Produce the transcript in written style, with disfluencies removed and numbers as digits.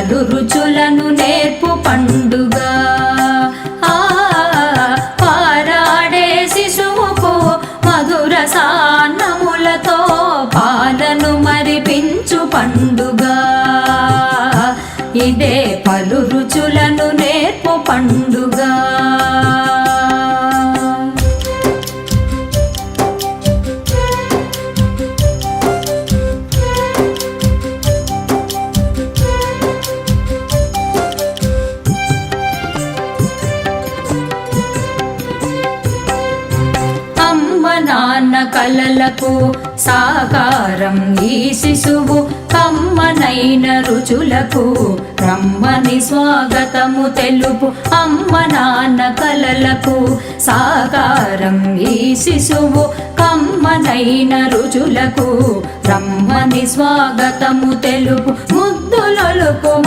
పలు రుచులను నేర్పు పండుగ. పారాడే శిశువుకు మధుర సాన్నములతో పాలను మరిపించు పండుగ. ఇదే పలు రుచులను నేర్పు పండుగ. నాన్న కలలకు సాకారం ఈ శిశువు. కమ్మనైన రుచులకు రమ్మని స్వాగతము తెలుపు. అమ్మ నాన్న కలలకు సాకారం ఈ శిశువు. కమ్మనైన రుచులకు రమ్మని స్వాగతము తెలుపు. ముద్దులొలుకు